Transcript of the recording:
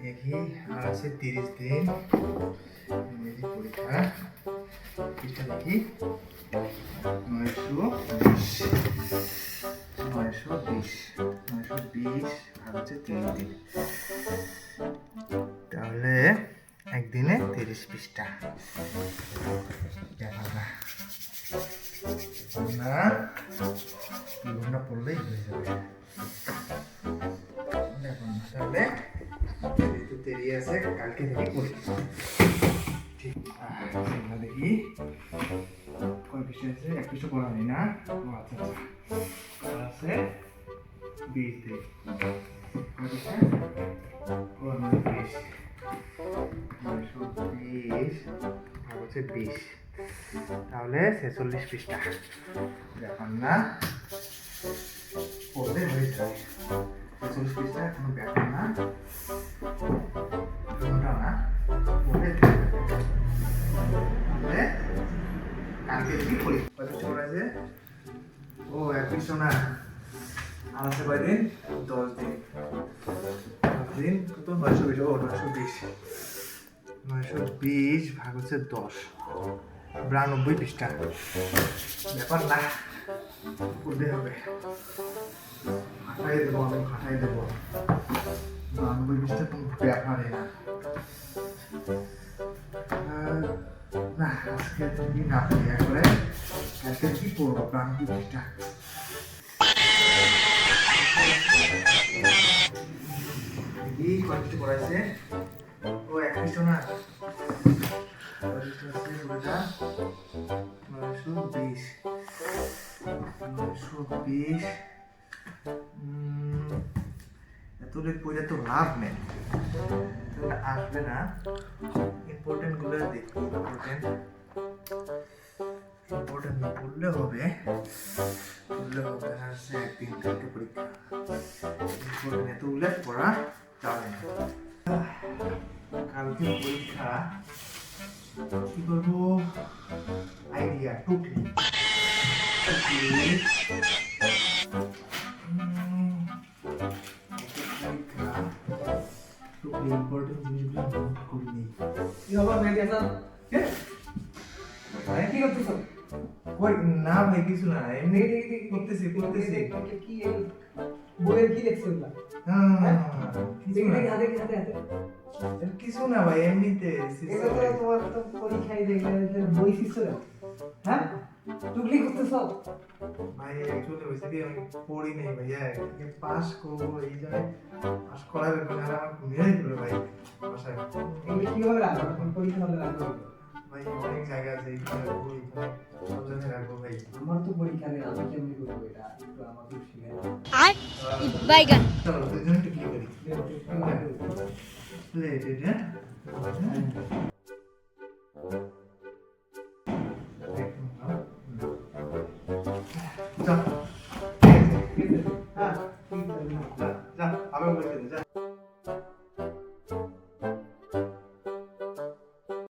দেখি আর আছে 30 দিন ইংরেজি পরীক্ষা। পৃষ্ঠা দেখি 920 আর হচ্ছে 30 দিন, তাহলে একদিনে 30 পৃষ্ঠা। দেখো না ঘন্টা পড়লেই হয়ে যাবে। দেখো না তাহলে একটু দেরি আছে, কালকে থেকে পড়ি। ঠিক দেখি কয় পৃষ্ঠা আছে? 1 পৃষ্ঠা পড়া হয় না। আচ্ছা আছে 20 দিন। কয় পৃষ্ঠা? 20 ভাগ হচ্ছে 20, তাহলে 46 পৃষ্ঠা। ব্যাপার না, পড়লে হয়ে যায়। 46 পৃষ্ঠা কোনো ব্যাপার না, ঘন্টা না, পড়লে তাহলে কালকে কি করি? কত পৃষ্ঠা পড়া আছে? ও 1 পৃষ্ঠা না, আর আছে কয়দিন? 10 দিন। 10 দিন কত? 920। ও 920 ভাগ হচ্ছে 10, 92 পৃষ্ঠা। ব্যাপার না, পড়তে হবে। খাটাই দেবো, আমি খাটাই দেবো। 92 পৃষ্ঠা কোনো ব্যাপারে না। না আজকে তুমি না পড়ি, একবারে আজকে কি পড়বো? 92 পৃষ্ঠা। এই কয়েকটি পড়াইছে। ও 1 পৃষ্ঠা না, 920 এত লেট পড়ে তো লাভ নেই, আসবে না। ইম্পর্টেন্ট গুলো দেখি, ইম্পর্টেন্ট পড়লে হবে, আছে একদিন কালকে পরীক্ষা। ইম্পর্টেন্ট এতগুলো পড়া যাবে না। কালকে পরীক্ষা কি করবো? আইডিয়া টুকলি ইম্পর্টেন্ট জিনিসগুলো নোট করে নিই। কি হলো মেয়ে স্যার? ভাই কি করতেছ? কই না ভাই, কিছু না, এমনি করতেছি। কি বইয়ের কি লিখছো এগুলা? কিছু না, কিছু না ভাই, এমনিতে এগুলো তো তোমার তো পরীক্ষায় দেখলে বই শিখছো না? হ্যাঁ? টুকলি করতেছ? ভাই অ্যাকচুয়ালি হয়েছে কি, আমি পড়ি নাই ভাইয়া, পাস করবো এই জন্য পাস করার ব্যাপারে আর আমার মেরে দিল ভাই বাসায়। এগুলো কিভাবে রাখবো? পরীক্ষা হলে রাখবো ভাই অনেক জায়গা আছে, এইখানে রাখবো, এইখানে সব জায়গায় রাখবো ভাই। আমার তো পরীক্ষা নেই, আমি কেমনি করবো এটা? একটু আমাকে শিখাই দাও। আর বাইগান চলো দুজন একটু কি করি? লেট, হ্যাঁ